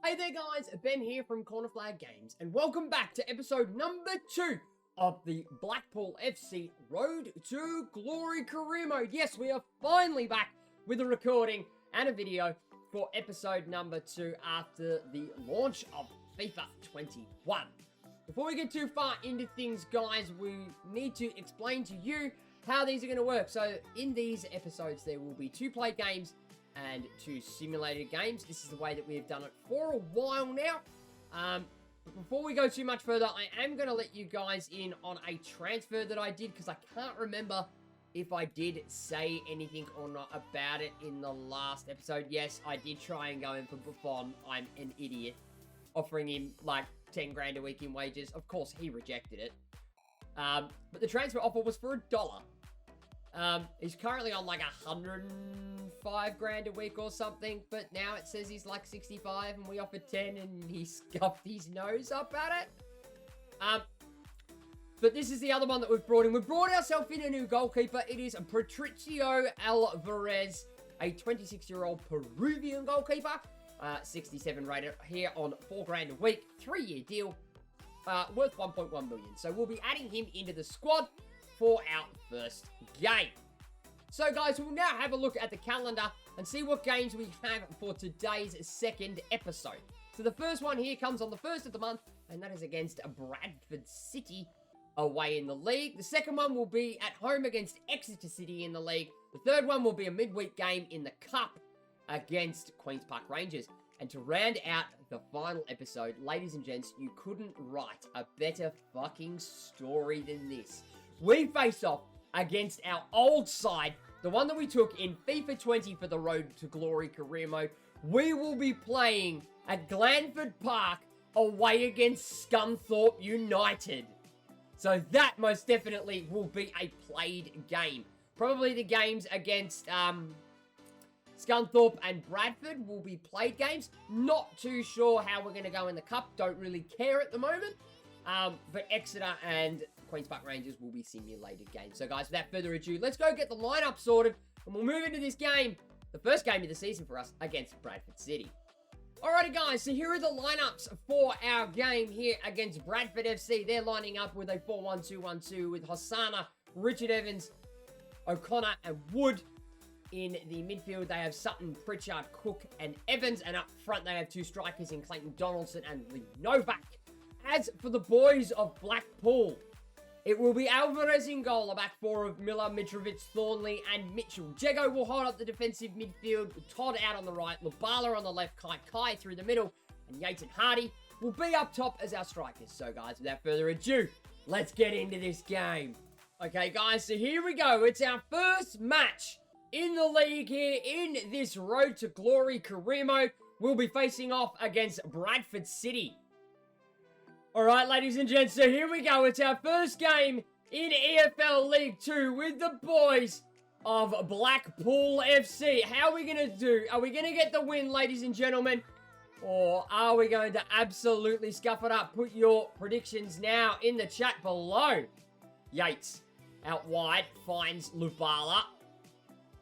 Hey there guys, Ben here from Corner Flag Games, and welcome back to episode number 2 of the Blackpool FC Road to Glory career mode. Yes, we are finally back with a recording and a video for episode number 2 after the launch of FIFA 21. Before we get too far into things, guys, we need to explain to you how these are going to work. So in these episodes, there will be 2 play games and 2 simulated games. This is the way that we have done it for a while now. But before we go too much further, I am going to let you guys in on a transfer that I did, because I can't remember if I did say anything or not about it in the last episode. Yes, I did try and go in for Buffon. I'm an idiot. Offering him like 10 grand a week in wages. Of course, he rejected it. But the transfer offer was for $1. He's currently on like 105 grand a week or something, but now it says he's like 65 and we offered 10 and he scuffed his nose up at it. But this is the other one that we've brought in. We've brought ourselves in a new goalkeeper. It is Patricio Alvarez, a 26-year-old Peruvian goalkeeper. 67 rated here on 4 grand a week, 3-year deal, worth 1.1 million. So we'll be adding him into the squad for our first game. So guys, we'll now have a look at the calendar and see what games we have for today's second episode. So the first one here comes on the 1st of the month, and that is against Bradford City away in the league. The second one will be at home against Exeter City in the league. The third one will be a midweek game in the Cup against Queen's Park Rangers. And to round out the final episode, ladies and gents, you couldn't write a better fucking story than this. We face off against our old side, the one that we took in FIFA 20 for the Road to Glory career mode. We will be playing at Glanford Park away against Scunthorpe United. So that most definitely will be a played game. Probably the games against Scunthorpe and Bradford will be played games. Not too sure how we're going to go in the Cup. Don't really care at the moment. But Exeter and Queen's Park Rangers will be simulated games. So guys, without further ado, let's go get the lineup sorted and we'll move into this game, the first game of the season for us against Bradford City. Alrighty guys, so here are the lineups for our game here against Bradford FC. They're lining up with a 4-1-2-1-2 with Hosanna, Richard Evans, O'Connor and Wood. In the midfield, they have Sutton, Pritchard, Cook and Evans, and up front they have 2 strikers in Clayton Donaldson and Lee Novak. As for the boys of Blackpool, it will be Alvarez in goal, a back 4 of Miller, Mitrovic, Thornley, and Mitchell. Jego will hold up the defensive midfield, Todd out on the right, Lubala on the left, Kai through the middle, and Yates and Hardy will be up top as our strikers. So guys, without further ado, let's get into this game. Okay guys, so here we go. It's our first match in the league here in this Road to Glory career mode. We'll be facing off against Bradford City. Alright, ladies and gents, so here we go. It's our first game in EFL League 2 with the boys of Blackpool FC. How are we going to do? Are we going to get the win, ladies and gentlemen? Or are we going to absolutely scuff it up? Put your predictions now in the chat below. Yates out wide finds Lubala.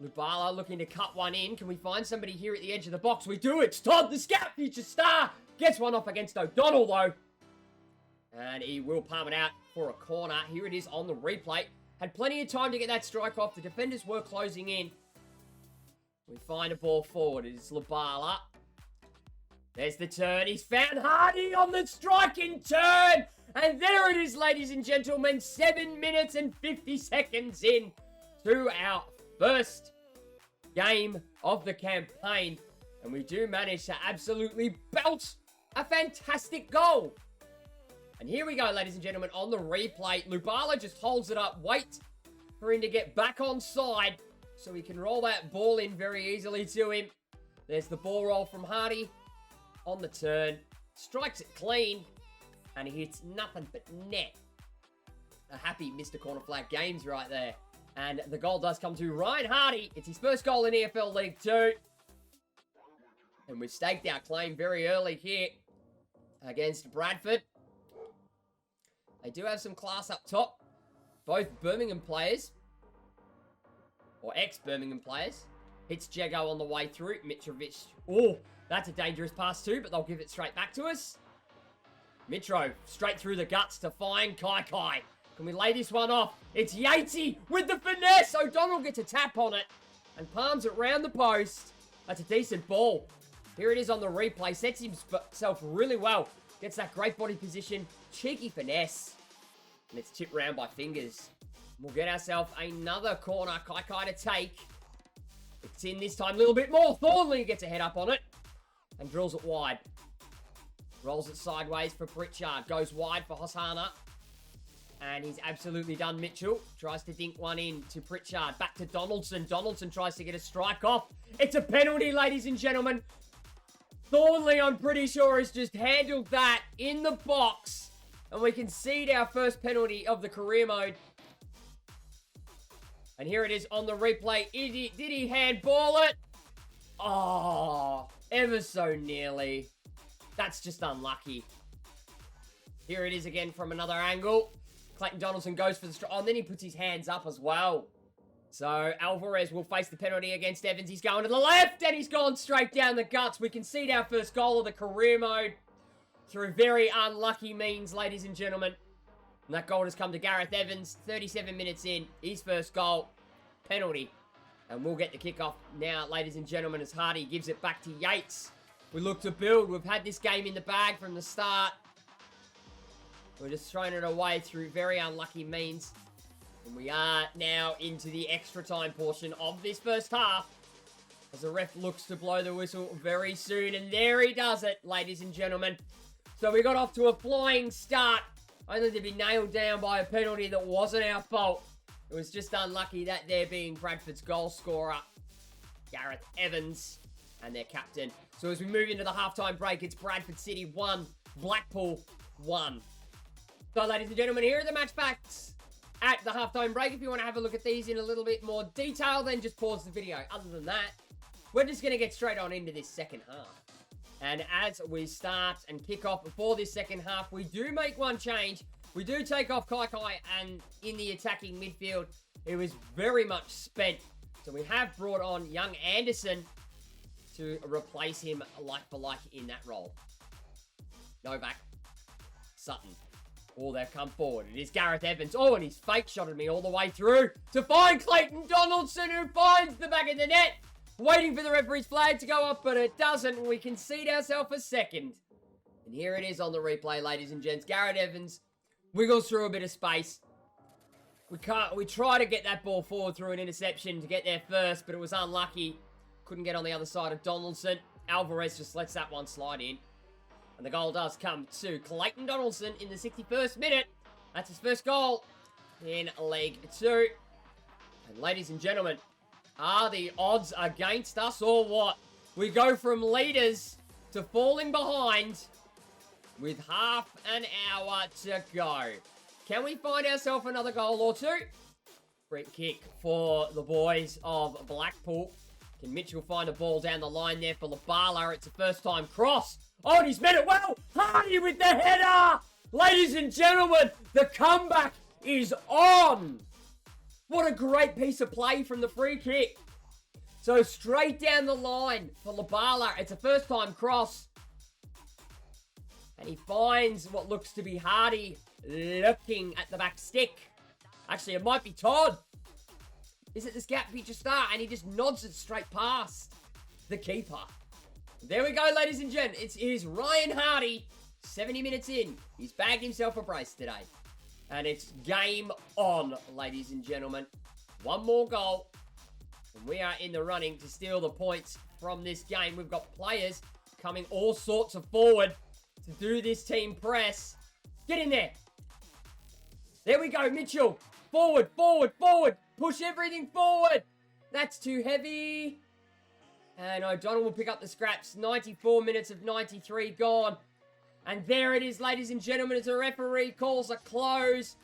Lubala looking to cut one in. Can we find somebody here at the edge of the box? We do. It's Todd, the scout, future star. Gets one off against O'Donnell, though. And he will palm it out for a corner. Here it is on the replay. Had plenty of time to get that strike off. The defenders were closing in. We find a ball forward. It is Lubala. There's the turn. He's found Hardy on the striking turn. And there it is, ladies and gentlemen. 7 minutes and 50 seconds in to our first game of the campaign. And we do manage to absolutely belt a fantastic goal. And here we go, ladies and gentlemen, on the replay. Lubala just holds it up, wait for him to get back on side so he can roll that ball in very easily to him. There's the ball roll from Hardy on the turn. Strikes it clean, and he hits nothing but net. A happy Mr. Corner Flag Games right there. And the goal does come to Ryan Hardy. It's his first goal in EFL League 2. And we've staked our claim very early here against Bradford. They do have some class up top. Both Birmingham players. Or ex-Birmingham players. Hits Jego on the way through. Mitrovic. Oh, That's a dangerous pass too, but they'll give it straight back to us. Mitro, straight through the guts to find Kai. Can we lay this one off? It's Yatesy with the finesse. O'Donnell gets a tap on it and palms it round the post. That's a decent ball. Here it is on the replay. Sets himself really well. Gets that great body position. Cheeky finesse. And it's tipped round by fingers. We'll get ourselves another corner. Kai to take. It's in this time a little bit more. Thornley gets a head up on it and drills it wide. Rolls it sideways for Pritchard. Goes wide for Hosanna. And he's absolutely done Mitchell. Tries to dink one in to Pritchard. Back to Donaldson. Donaldson tries to get a strike off. It's a penalty, ladies and gentlemen. Thornley, I'm pretty sure, has just handled that in the box. And we concede our first penalty of the career mode. And here it is on the replay. Did he handball it? Oh, ever so nearly. That's just unlucky. Here it is again from another angle. Clayton Donaldson goes for the strike. Oh, and then he puts his hands up as well. So Alvarez will face the penalty against Evans. He's going to the left and he's gone straight down the guts. We concede our first goal of the career mode through very unlucky means, ladies and gentlemen. And that goal has come to Gareth Evans. 37 minutes in. His first goal. Penalty. And we'll get the kickoff now, ladies and gentlemen, as Hardy gives it back to Yates. We look to build. We've had this game in the bag from the start. We're just throwing it away through very unlucky means. And we are now into the extra time portion of this first half. As the ref looks to blow the whistle very soon. And there he does it, ladies and gentlemen. So we got off to a flying start. Only to be nailed down by a penalty that wasn't our fault. It was just unlucky, that there being Bradford's goal scorer, Gareth Evans, and their captain. So as we move into the halftime break, it's Bradford City 1, Blackpool 1. So ladies and gentlemen, here are the match facts at the halftime break. If you want to have a look at these in a little bit more detail, then just pause the video. Other than that, we're just going to get straight on into this second half. And as we start and kick off before this second half, we do make one change. We do take off Kai, and in the attacking midfield, it was very much spent. So we have brought on young Anderson to replace him like for like in that role. Novak, Sutton. Oh, they've come forward. It is Gareth Evans. Oh, and he's fake shotted me all the way through to find Clayton Donaldson, who finds the back of the net. Waiting for the referee's flag to go off, but it doesn't. We concede ourselves a second. And here it is on the replay, ladies and gents. Gareth Evans wiggles through a bit of space. We try to get that ball forward through an interception to get there first, but it was unlucky. Couldn't get on the other side of Donaldson. Alvarez just lets that one slide in. And the goal does come to Clayton Donaldson in the 61st minute. That's his first goal in League 2. And ladies and gentlemen, are the odds against us or what? We go from leaders to falling behind with half an hour to go. Can we find ourselves another goal or two? Free kick for the boys of Blackpool. Can Mitchell find a ball down the line there for Labala? It's a first time cross. Oh, and he's met it well. Hardy with the header. Ladies and gentlemen, the comeback is on. What a great piece of play from the free kick. So straight down the line for Labala. It's a first time cross. And he finds what looks to be Hardy looking at the back stick. Actually, it might be Todd. Is it this gap feature star? And he just nods it straight past the keeper. There we go, ladies and gents. It is Ryan Hardy, 70 minutes in. He's bagged himself a brace today. And it's game on, ladies and gentlemen. One more goal. And we are in the running to steal the points from this game. We've got players coming all sorts of forward to do this team press. Get in there. There we go, Mitchell. Forward, forward, forward. Push everything forward. That's too heavy. And O'Donnell will pick up the scraps. 94 minutes of 93 gone. And there it is, ladies and gentlemen, as the referee calls a close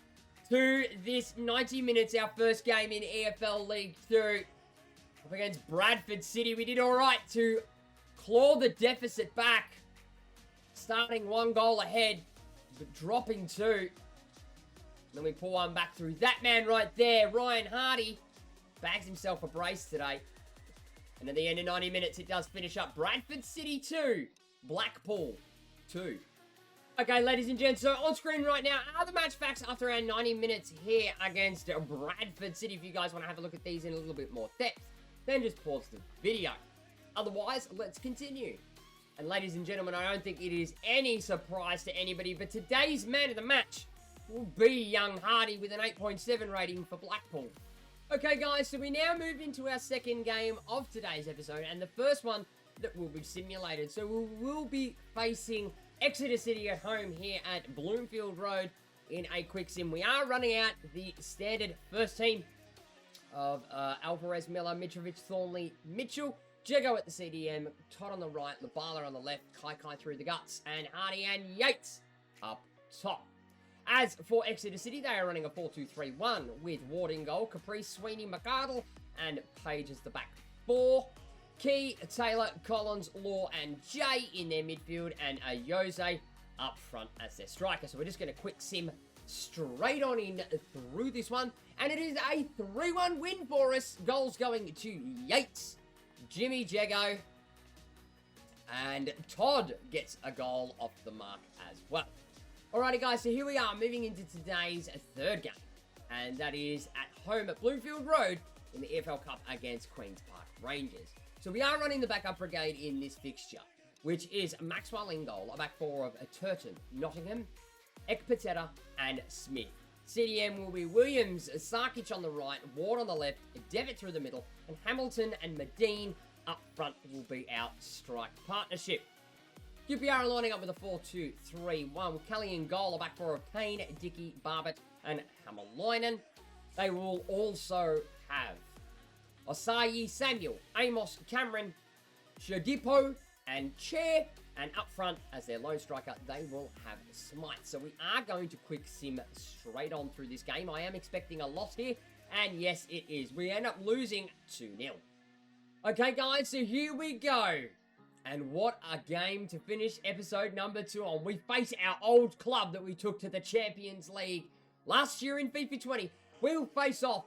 to this 90 minutes, our first game in EFL League 2. Up against Bradford City. We did all right to claw the deficit back. Starting one goal ahead, but dropping two. Then we pull one back through that man right there. Ryan Hardy bags himself a brace today. And at the end of 90 minutes, it does finish up Bradford City 2, Blackpool 2. Okay, ladies and gents, so on screen right now are the match facts after our 90 minutes here against Bradford City. If you guys want to have a look at these in a little bit more depth, then just pause the video. Otherwise, let's continue. And ladies and gentlemen, I don't think it is any surprise to anybody, but today's man of the match will be young Hardy with an 8.7 rating for Blackpool. Okay guys, so we now move into our second game of today's episode, and the first one that will be simulated. So we will be facing Exeter City at home here at Bloomfield Road in a quick sim. We are running out the standard first team of Alvarez, Miller, Mitrovic, Thornley, Mitchell, Jego at the CDM, Todd on the right, Labala on the left, Kai through the guts, and Hardy and Yates up top. As for Exeter City, they are running a 4-2-3-1 with Ward in goal, Caprice, Sweeney, McArdle, and Page as the back four. Key, Taylor, Collins, Law, and Jay in their midfield, and Jose up front as their striker. So we're just going to quick sim straight on in through this one, and it is a 3-1 win for us. Goals going to Yates, Jimmy Jego, and Todd gets a goal off the mark as well. Alrighty guys, so here we are moving into today's third game, and that is at home at Bloomfield Road in the EFL Cup against Queen's Park Rangers. So we are running the backup brigade in this fixture, which is Maxwell in goal, a back four of Turton, Nottingham, Ekpateta, and Smith. CDM will be Williams, Sarkic on the right, Ward on the left, Devitt through the middle, and Hamilton and Medine up front will be our strike partnership. QPR lining up with a 4-2-3-1 with Kelly in goal, a back four of Kane, Dickey, Barbet, and Hammerleinen. They will also have Osayi, Samuel, Amos, Cameron, Shodipo, and Chair. And up front, as their lone striker, they will have Smite. So we are going to quick sim straight on through this game. I am expecting a loss here, and yes, it is. We end up losing 2-0. Okay, guys, so here we go. And what a game to finish episode number 2 on. We face our old club that we took to the Champions League last year in FIFA 20. We will face off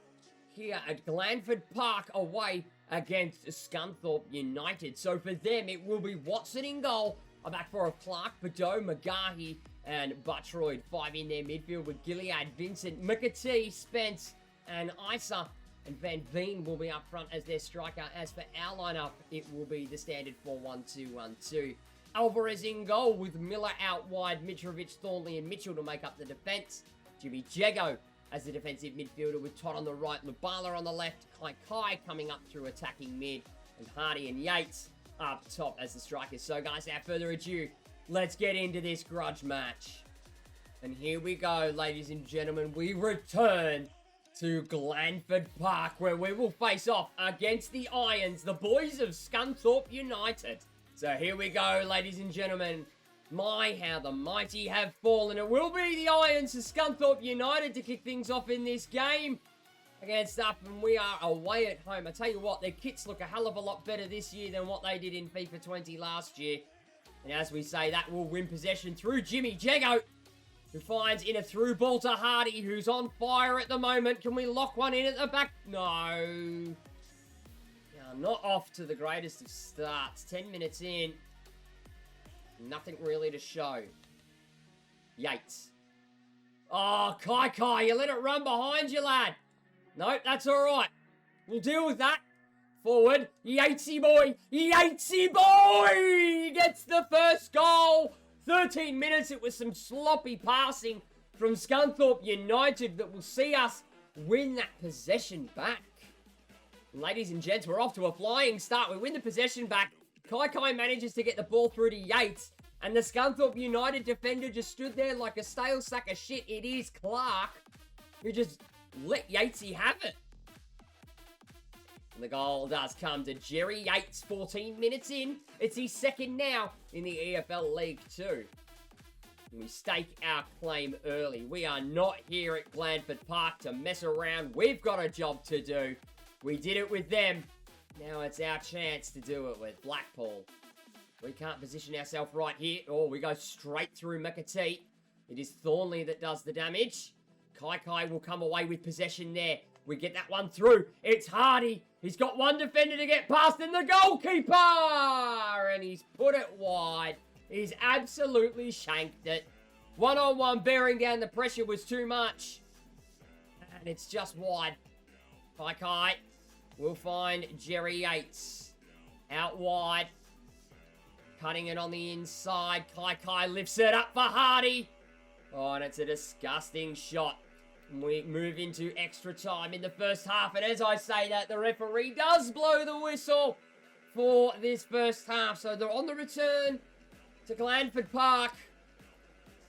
here at Glanford Park away against Scunthorpe United. So for them, it will be Watson in goal, a back four of Clark, Badeau, McGahey, and Buttroyd. 5 in their midfield with Gilead, Vincent, McAtee, Spence, and Isa. And Van Veen will be up front as their striker. As for our lineup, it will be the standard 4-1-2-1-2. Alvarez in goal with Miller out wide, Mitrovic, Thornley, and Mitchell to make up the defence. Jimmy Jego as the defensive midfielder with Todd on the right, Lubala on the left, Kai coming up through attacking mid, and Hardy and Yates up top as the strikers. So guys, without further ado, let's get into this grudge match. And here we go, ladies and gentlemen. We return to Glanford Park, where we will face off against the Irons, the boys of Scunthorpe United. So here we go, ladies and gentlemen. My, how the mighty have fallen. It will be the Irons of Scunthorpe United to kick things off in this game against us, and we are away at home. I tell you what, their kits look a hell of a lot better this year than what they did in FIFA 20 last year. And as we say, that will win possession through Jimmy Jego, who finds in a through ball to Hardy, who's on fire at the moment. Can we lock one in at the back? No. Not off to the greatest of starts. 10 minutes in. Nothing really to show. Yates. Oh, Kai, you let it run behind you, lad. Nope, that's all right. We'll deal with that. Forward. Yatesy boy. Yatesy boy! He gets the first goal. 13 minutes. It was some sloppy passing from Scunthorpe United that will see us win that possession back. Ladies and gents, we're off to a flying start. We win the possession back. Kai manages to get the ball through to Yates, and the Scunthorpe United defender just stood there like a stale sack of shit. It is Clark who just let Yatesy have it. And the goal does come to Jerry Yates, 14 minutes in. It's his second now in the EFL League 2. And we stake our claim early. We are not here at Glanford Park to mess around. We've got a job to do. We did it with them. Now it's our chance to do it with Blackpool. We can't position ourselves right here. Oh, we go straight through McAtee. It is Thornley that does the damage. Kai will come away with possession there. We get that one through. It's Hardy. He's got one defender to get past and the goalkeeper! And he's put it wide. He's absolutely shanked it. One-on-one, bearing down the pressure was too much. And it's just wide. Kai will find Jerry Yates. Out wide. Cutting it on the inside. Kai lifts it up for Hardy. Oh, and it's a disgusting shot. We move into extra time in the first half. And as I say that, the referee does blow the whistle for this first half. So they're on the return to Glanford Park.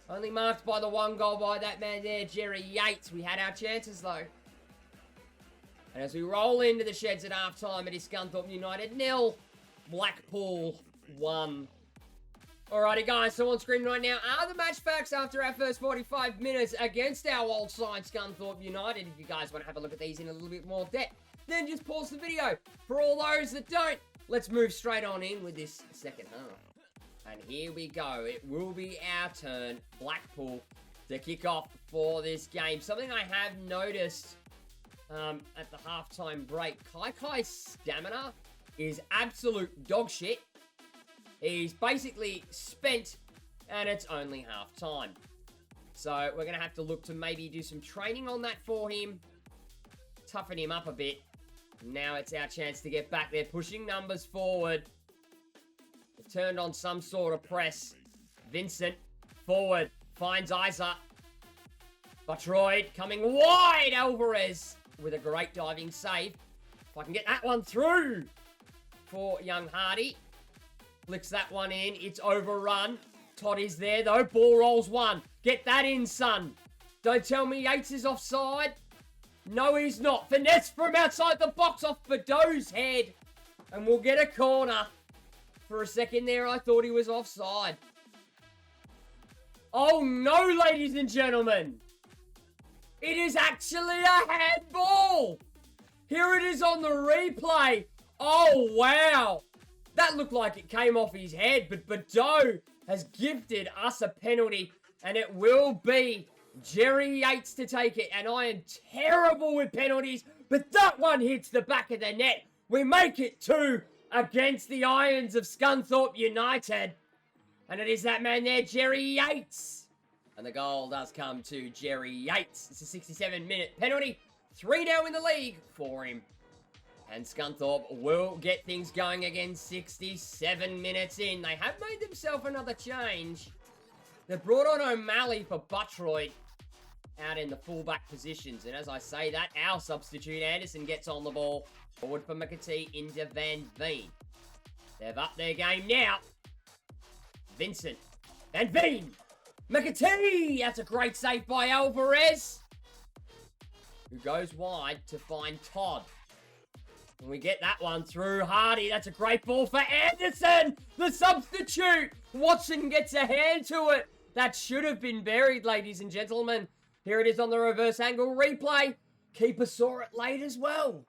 Only marked by the one goal by that man there, Jerry Yates. We had our chances, though. And as we roll into the sheds at half-time, it is Scunthorpe United 0, Blackpool 1. Alrighty, guys, so on screen right now are the match facts after our first 45 minutes against our old side, Scunthorpe United. If you guys want to have a look at these in a little bit more depth, then just pause the video. For all those that don't, let's move straight on in with this second half. And here we go. It will be our turn, Blackpool, to kick off for this game. Something I have noticed at the halftime break, Kai's stamina is absolute dog shit. He's basically spent, and it's only half time. So we're going to have to look to maybe do some training on that for him. Toughen him up a bit. Now it's our chance to get back there, pushing numbers forward. We've turned on some sort of press. Vincent, forward, finds Isa. Buttroyd coming wide. Alvarez with a great diving save. If I can get that one through for young Hardy. Flicks that one in. It's overrun. Todd is there, though. Ball rolls one. Get that in, son. Don't tell me Yates is offside. No, he's not. Finesse from outside the box off Badeau's head. And we'll get a corner. For a second there, I thought he was offside. Oh, no, ladies and gentlemen. It is actually a handball. Here it is on the replay. Oh, wow. That looked like it came off his head, but Badeau has gifted us a penalty, and it will be Jerry Yates to take it. And I am terrible with penalties, but that one hits the back of the net. We make it 2 against the Irons of Scunthorpe United. And it is that man there, Jerry Yates. And the goal does come to Jerry Yates. It's a 67-minute penalty. 3-0 in the league for him. And Scunthorpe will get things going again 67 minutes in. They have made themselves another change. They've brought on O'Malley for Buttroyd out in the fullback positions. And as I say that, our substitute Anderson gets on the ball. Forward for McAtee into Van Veen. They've upped their game now. Vincent. Van Veen. McAtee. That's a great save by Alvarez. Who goes wide to find Todd. And we get that one through Hardy. That's a great ball for Anderson. The substitute. Watson gets a hand to it. That should have been buried, ladies and gentlemen. Here it is on the reverse angle replay. Keeper saw it late as well.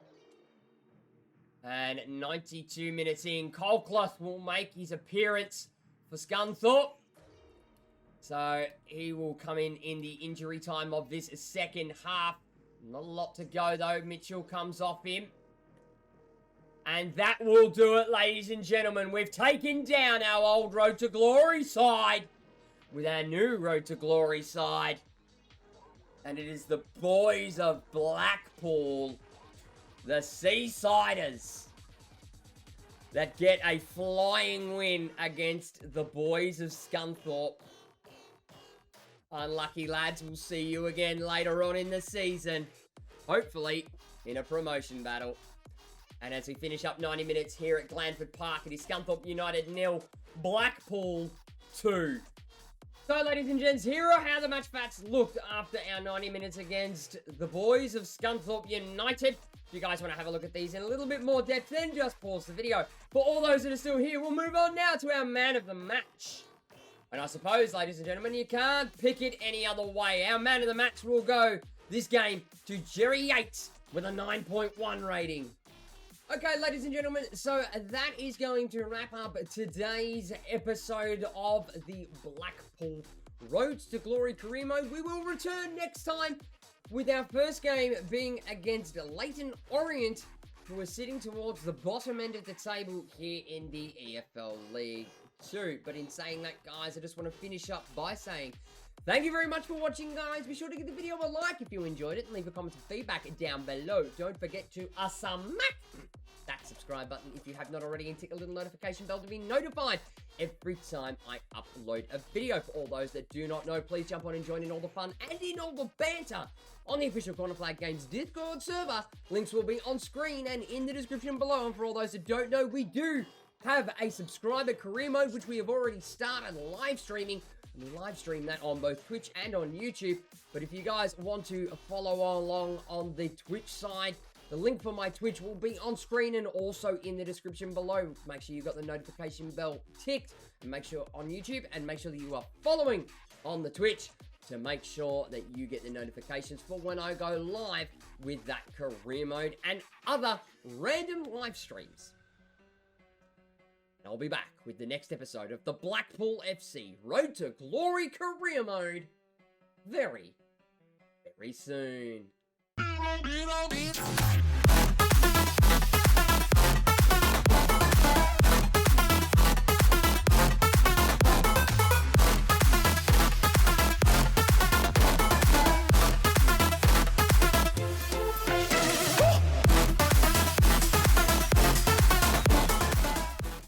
And 92 minutes in, Colclough will make his appearance for Scunthorpe. So he will come in the injury time of this second half. Not a lot to go though. Mitchell comes off him. And that will do it, ladies and gentlemen. We've taken down our old Road to Glory side with our new Road to Glory side. And it is the boys of Blackpool, the Seasiders, that get a flying win against the boys of Scunthorpe. Unlucky lads, we'll see you again later on in the season. Hopefully in a promotion battle. And as we finish up 90 minutes here at Glanford Park, it is Scunthorpe United 0, Blackpool 2. So, ladies and gents, here are how the match facts looked after our 90 minutes against the boys of Scunthorpe United. If you guys want to have a look at these in a little bit more depth, then just pause the video. For all those that are still here, we'll move on now to our man of the match. And I suppose, ladies and gentlemen, you can't pick it any other way. Our man of the match will go this game to Jerry Yates with a 9.1 rating. Okay, ladies and gentlemen, so that is going to wrap up today's episode of the Blackpool Roads to Glory career mode. We will return next time with our first game being against Leyton Orient we're sitting towards the bottom end of the table here in the EFL League 2. But in saying that, guys, I just want to finish up by saying thank you very much for watching, guys. Be sure to give the video a like if you enjoyed it and leave a comment and feedback down below. Don't forget to smack that subscribe button if you have not already, and tick a little notification bell to be notified every time I upload a video. For all those that do not know, please jump on and join in all the fun and in all the banter on the official Corner Flag Games Discord server. Links will be on screen and in the description below. And for all those that don't know, we do have a subscriber career mode, which we have already started live streaming. We live stream that on both Twitch and on YouTube. But if you guys want to follow along on the Twitch side, the link for my Twitch will be on screen and also in the description below. Make sure you got the notification bell ticked, and make sure on YouTube, and make sure that you are following on the Twitch to make sure that you get the notifications for when I go live with that career mode and other random live streams. And I'll be back with the next episode of the Blackpool FC Road to Glory career mode very, very soon.